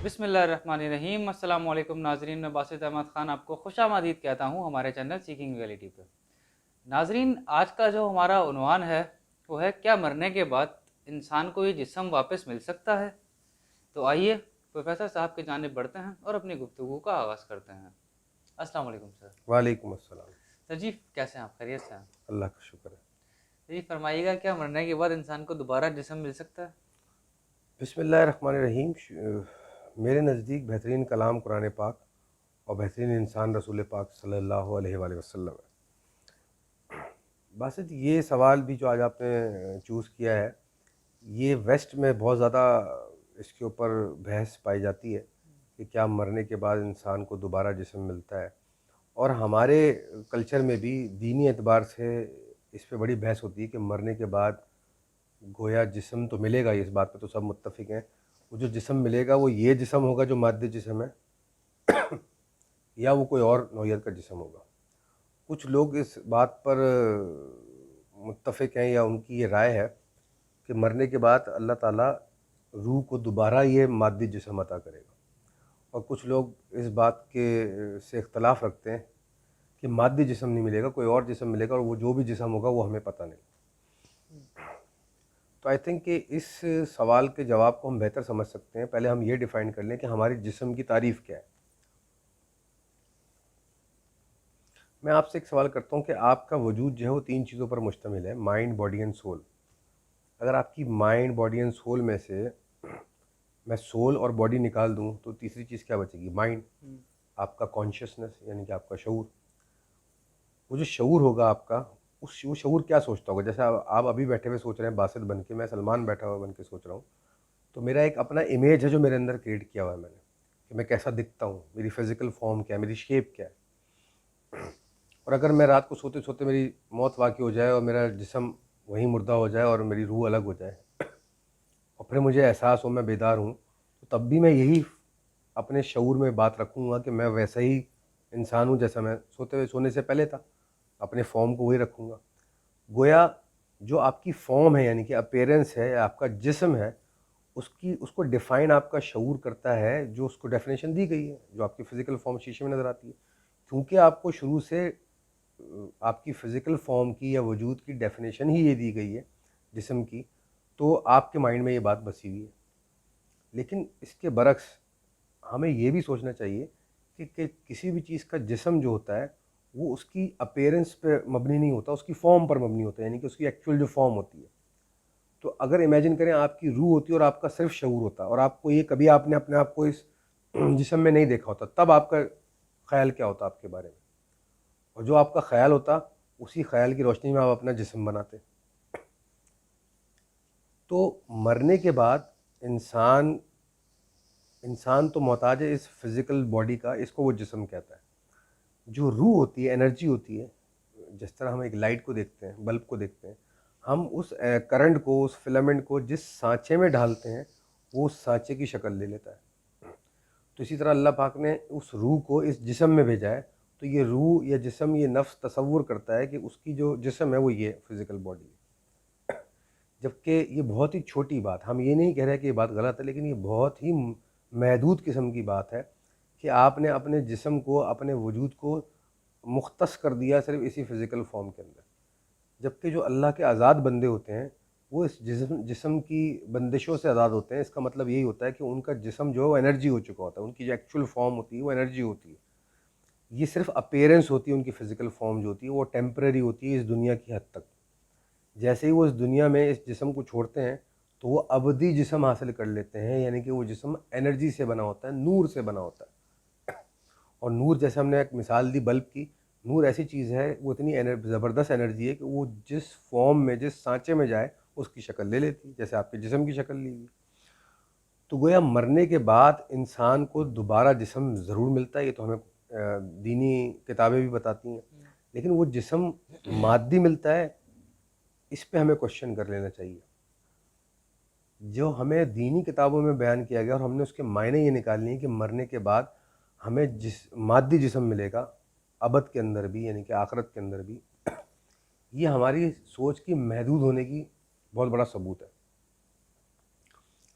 बिस्मिल्लाहिर्रहमानिर्रहीम। अस्सलाम वालेकुम नाजरीन, मैं बासित अहमद ख़ान आपको खुश आमदीद कहता हूँ हमारे चैनल सीकिंग रियलिटी पे। नाजरीन, आज का जो हमारा उन्वान है वो है, क्या मरने के बाद इंसान को ये जिस्म वापस मिल सकता है? तो आइए प्रोफेसर साहब की जानिब बढ़ते हैं और अपनी गुफ्तगू का आगाज़ करते हैं। अस्सलाम वालेकुम सर। वालेकुम अस्सलाम। सर जी, कैसे हैं आप? खैरियत से हैं? अल्लाह का शुक्र है। जी फरमाइएगा, क्या मरने के बाद इंसान को दोबारा जिस्म मिल सकता है? बिस्मिल्लाहिर्रहमानिर्रहीम। मेरे नज़दीक बेहतरीन कलाम कुरान पाक और बेहतरीन इंसान रसूल पाक सल्लल्लाहु अलैहि वसल्लम है। बासित ये सवाल भी जो आज आपने चूज़ किया है, ये वेस्ट में बहुत ज़्यादा इसके ऊपर बहस पाई जाती है कि क्या मरने के बाद इंसान को दोबारा जिस्म मिलता है, और हमारे कल्चर में भी दीनी एतबार से इस पे बड़ी बहस होती है कि मरने के बाद गोया जिस्म तो मिलेगा ही, इस बात पे तो सब मुत्तफिक हैं। वो जो जिस्म मिलेगा वो ये जिस्म होगा जो मादी जिस्म है या वो कोई और नौइयत का जिस्म होगा। कुछ लोग इस बात पर मुत्तफिक हैं या उनकी ये राय है कि मरने के बाद अल्लाह ताला रूह को दोबारा ये मादी जिस्म अता करेगा, और कुछ लोग इस बात के से इख्तलाफ रखते हैं कि मादी जिस्म नहीं मिलेगा, कोई और जिस्म मिलेगा, और वो जो भी जिस्म होगा वो हमें पता नहीं। तो आई थिंक कि इस सवाल के जवाब को हम बेहतर समझ सकते हैं। पहले हम ये डिफ़ाइन कर लें कि हमारी जिस्म की तारीफ़ क्या है। मैं आपसे एक सवाल करता हूँ कि आपका वजूद जो है वो 3 चीज़ों पर मुश्तमिल है, माइंड, बॉडी एंड सोल। अगर आपकी माइंड, बॉडी एंड सोल में से मैं सोल और बॉडी निकाल दूँ तो तीसरी चीज़ क्या बचेगी? माइंड। आपका कॉन्शियसनेस यानी कि आपका शऊर। वो जो शऊर होगा आपका, वो शऊर क्या सोचता होगा? जैसे आप अभी बैठे हुए सोच रहे हैं बासित बन के, मैं सलमान बैठा हुआ बन के सोच रहा हूँ, तो मेरा एक अपना इमेज है जो मेरे अंदर क्रिएट किया हुआ है मैंने, कि मैं कैसा दिखता हूँ, मेरी फिज़िकल फॉर्म क्या है, मेरी शेप क्या है। और अगर मैं रात को सोते सोते मेरी मौत वाक़ई हो जाए और मेरा जिस्म वहीं मुर्दा हो जाए और मेरी रूह अलग हो जाए और फिर मुझे एहसास हो मैं बेदार हूँ, तो तब भी मैं यही अपने शऊर में बात रखूँगा कि मैं वैसा ही इंसान हूँ जैसा मैं सोने से पहले था, अपने फॉर्म को वही रखूँगा। गोया जो आपकी फॉर्म है यानी कि अपीयरेंस है, आपका जिस्म है, उसको डिफ़ाइन आपका शऊर करता है, जो उसको डेफिनेशन दी गई है, जो आपकी फ़िज़िकल फॉर्म शीशे में नज़र आती है। क्योंकि आपको शुरू से आपकी फ़िज़िकल फॉर्म की या वजूद की डेफिनेशन ही ये दी गई है जिस्म की, तो आपके माइंड में ये बात बसी हुई है। लेकिन इसके बरक्स हमें ये भी सोचना चाहिए कि किसी भी चीज़ का जिस्म जो होता है वो उसकी अपीयरेंस पे मबनी नहीं होता, उसकी फॉर्म पर मबनी होता है, यानी कि उसकी एक्चुअल जो फॉर्म होती है। तो अगर इमेजिन करें आपकी रूह होती है और आपका सिर्फ शऊर होता, और आपको ये कभी आपने अपने आप को इस जिस्म में नहीं देखा होता, तब आपका ख्याल क्या होता आपके बारे में? और जो आपका ख्याल होता, उसी ख्याल की रोशनी में आप अपना जिस्म बनाते। तो मरने के बाद इंसान इंसान तो मोहताज है इस फिज़िकल बॉडी का, इसको वो जिस्म कहता है। जो रूह होती है, एनर्जी होती है, जिस तरह हम एक लाइट को देखते हैं, बल्ब को देखते हैं, हम उस करंट को, उस फिलामेंट को जिस सांचे में डालते हैं वो उस सांचे की शक्ल ले लेता है। तो इसी तरह अल्लाह पाक ने उस रूह को इस जिस्म में भेजा है। तो ये रूह या जिस्म, ये नफ्स तसव्वुर करता है कि उसकी जो जिस्म है वो ये फिज़िकल बॉडी है। जबकि ये बहुत ही छोटी बात, हम ये नहीं कह रहे कि ये बात गलत है, लेकिन ये बहुत ही महदूद किस्म की बात है कि आपने अपने जिस्म को, अपने वजूद को मुख्तस कर दिया सिर्फ इसी फ़िज़िकल फॉर्म के अंदर। जबकि जो अल्लाह के आज़ाद बंदे होते हैं वो इस जिस्म की बंदिशों से आज़ाद होते हैं। इसका मतलब यही होता है कि उनका जिस्म जो है वो एनर्जी हो चुका होता है, उनकी जो एक्चुअल फॉर्म होती है वो एनर्जी होती है। ये सिर्फ अपीयरेंस होती है, उनकी फ़िज़िकल फॉर्म जो होती है वो टेम्परेरी होती है इस दुनिया की हद तक। जैसे ही वो इस दुनिया में इस जिस्म को छोड़ते हैं तो वो अबदी जिस्म हासिल कर लेते हैं, यानी कि वो जिस्म एनर्जी से बना होता है, नूर से बना होता है। और नूर, जैसे हमने एक मिसाल दी बल्ब की, नूर ऐसी चीज़ है, वो इतनी ज़बरदस्त एनर्जी है कि वो जिस फॉर्म में, जिस सांचे में जाए उसकी शक्ल ले लेती है, जैसे आपके जिस्म की शक्ल ली हुई। तो गोया मरने के बाद इंसान को दोबारा जिस्म ज़रूर मिलता है, ये तो हमें दीनी किताबें भी बताती हैं। लेकिन वो जिस्म मादी मिलता है, इस पे हमें क्वेश्चन कर लेना चाहिए। जो हमें दीनी किताबों में बयान किया गया और हमने उसके मायने ये निकालने हैं कि मरने के बाद हमें मादी जिस्म मिलेगा अबद के अंदर भी, यानी कि आखिरत के अंदर भी, ये हमारी सोच की महदूद होने की बहुत बड़ा सबूत है।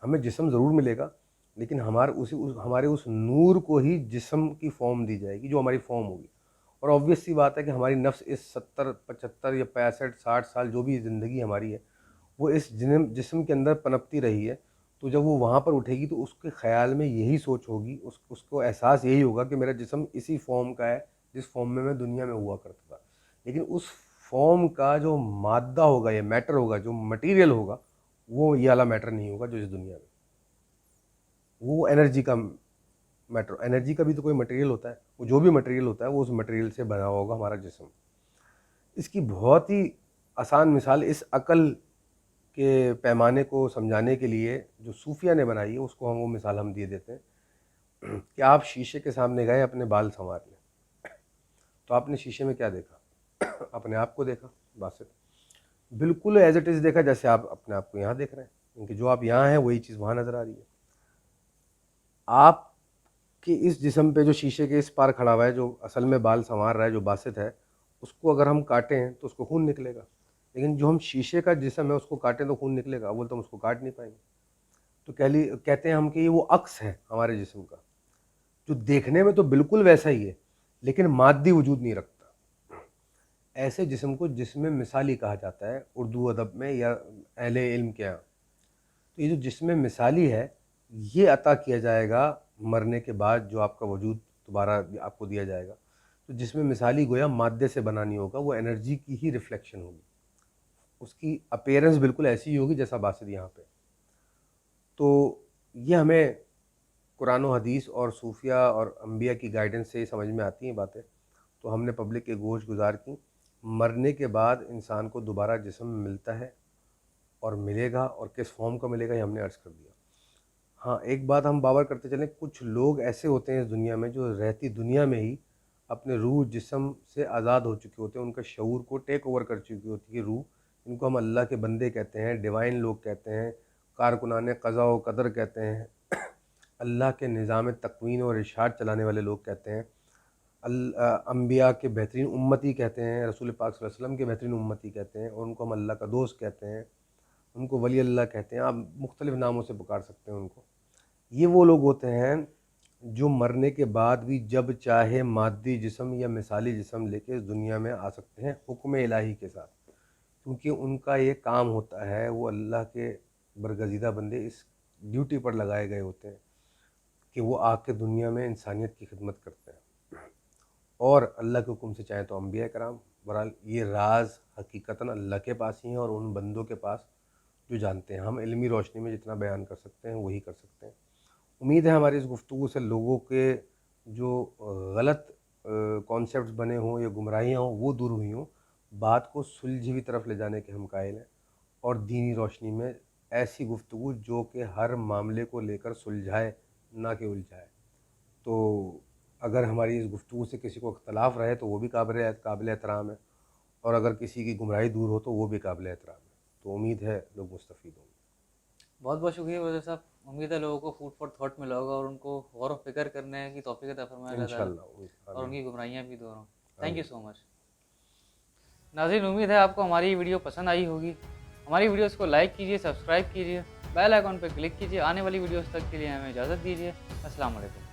हमें जिस्म ज़रूर मिलेगा, لیکن ہمارے اس نور کو ہی جسم کی فارم دی جائے گی جو ہماری فارم ہوگی. اور آبویس سی بات ہے کہ ہماری نفس اس 70 75 یا 65 60 سال جو بھی زندگی ہماری ہے وہ اس جسم کے اندر پنپتی رہی ہے. تو جب وہ وہاں پر اٹھے گی تو اس کے خیال میں یہی سوچ ہوگی, اس کو احساس یہی ہوگا کہ میرا جسم اسی فارم کا ہے جس فارم میں دنیا میں ہوا کرتا تھا. لیکن اس فارم کا جو مادہ ہوگا یا میٹر ہوگا, جو مٹیریل ہوگا, وہ یہ والا میٹر نہیں ہوگا جو اس دنیا میں. وہ انرجی کا میٹر, انرجی کا بھی تو کوئی مٹیریل ہوتا ہے, وہ جو بھی مٹیریل ہوتا ہے وہ اس مٹیریل سے بنا ہوگا ہمارا جسم. اس کی بہت ہی آسان مثال اس عقل کے پیمانے کو سمجھانے کے لیے جو صوفیہ نے بنائی ہے اس کو وہ مثال ہم دے دیتے ہیں کہ آپ شیشے کے سامنے گئے اپنے بال سنوار لیں, تو آپ نے شیشے میں کیا دیکھا؟ اپنے آپ کو دیکھا باسط, بالکل ایز اٹ از دیکھا جیسے آپ اپنے آپ کو یہاں دیکھ رہے ہیں, کیونکہ جو آپ یہاں ہیں وہی چیز وہاں نظر آ رہی ہے. آپ کے اس جسم پہ جو شیشے کے اس پار کھڑا ہوا ہے, جو اصل میں بال سنوار رہا ہے, جو باسط ہے, اس کو اگر ہم کاٹیں تو اس کو خون نکلے گا. لیکن جو ہم شیشے کا جسم ہے اس کو کاٹیں تو خون نکلے گا, تو ہم اس کو کاٹ نہیں پائیں گے. تو کہتے ہیں ہم کہ یہ وہ عکس ہے ہمارے جسم کا جو دیکھنے میں تو بالکل ویسا ہی ہے لیکن مادی وجود نہیں رکھتا. ایسے جسم کو جسم مثالی کہا جاتا ہے اردو ادب میں یا اہل علم کے یہاں. تو یہ جو جسم مثالی ہے یہ عطا کیا جائے گا مرنے کے بعد, جو آپ کا وجود دوبارہ آپ کو دیا جائے گا. تو جسم مثالی گویا مادے سے بنا نہیں ہوگا, وہ انرجی کی ہی ریفلیکشن ہوگی, اس کی اپیرنس بالکل ایسی ہی ہوگی جیسا باسط یہاں پہ. تو یہ ہمیں قرآن و حدیث اور صوفیہ اور انبیاء کی گائیڈنس سے ہی سمجھ میں آتی ہیں باتیں. تو ہم نے پبلک کے گوش گزار کی. مرنے کے بعد انسان کو دوبارہ جسم ملتا ہے, اور ملے گا, اور کس فارم کا ملے گا یہ ہم نے عرض کر دیا. ہاں ایک بات ہم باور کرتے چلیں, کچھ لوگ ایسے ہوتے ہیں اس دنیا میں جو رہتی دنیا میں ہی اپنے روح جسم سے آزاد ہو چکے ہوتے ہیں, ان کا شعور کو ٹیک اوور کر چکی ہوتی ہے روح. ان کو ہم اللہ کے بندے کہتے ہیں, ڈیوائن لوگ کہتے ہیں, کارکنان قضاء و قدر کہتے ہیں, اللہ کے نظام تکوین اور ارشاد چلانے والے لوگ کہتے ہیں, انبیاء کے بہترین امتی کہتے ہیں, رسول پاک صلی اللہ علیہ وسلم کے بہترین امتی کہتے ہیں, اور ان کو ہم اللہ کا دوست کہتے ہیں, ان کو ولی اللہ کہتے ہیں. آپ مختلف ناموں سے پکار سکتے ہیں ان کو. یہ وہ لوگ ہوتے ہیں جو مرنے کے بعد بھی جب چاہے مادی جسم یا مثالی جسم لے کے اس دنیا میں آ سکتے ہیں حکم الہی کے ساتھ, کیونکہ ان کا یہ کام ہوتا ہے, وہ اللہ کے برگزیدہ بندے اس ڈیوٹی پر لگائے گئے ہوتے ہیں کہ وہ آ کے دنیا میں انسانیت کی خدمت کرتے ہیں. اور اللہ کے حکم سے چاہیں تو انبیاء کرام. بہرحال یہ راز حقیقتاً اللہ کے پاس ہی ہیں اور ان بندوں کے پاس جو جانتے ہیں. ہم علمی روشنی میں جتنا بیان کر سکتے ہیں وہی کر سکتے ہیں. امید ہے ہماری اس گفتگو سے لوگوں کے جو غلط کانسیپٹس بنے ہوں یا گمراہیاں ہوں وہ دور ہوئی ہوں. بات کو سلجھی ہوئی طرف لے جانے کے ہم قائل ہیں, اور دینی روشنی میں ایسی گفتگو جو کہ ہر معاملے کو لے کر سلجھائے نہ کہ الجھائے. تو اگر ہماری اس گفتگو سے کسی کو اختلاف رہے تو وہ بھی قابل احترام ہے, اور اگر کسی کی گمراہی دور ہو تو وہ بھی قابل احترام ہے. تو امید ہے لوگ مستفید ہوں گے. بہت بہت شکریہ وزیر صاحب. امید ہے لوگوں کو فوڈ فار تھاٹ ملا ہوگا اور ان کو غور و فکر کرنے کی توفیق عطا فرمائے اللہ تعالیٰ, انشاءاللہ اور ان کی گمراہیاں بھی دور ہوں. تھینک یو آمین. سو مچ. ناظرین امید ہے آپ کو ہماری ویڈیو پسند آئی ہوگی. ہماری ویڈیوز کو لائک کیجیے, سبسکرائب کیجیے, بیل آئیکن پہ کلک کیجیے. آنے والی ویڈیوز تک کے لیے ہمیں اجازت دیجیے. السلام علیکم.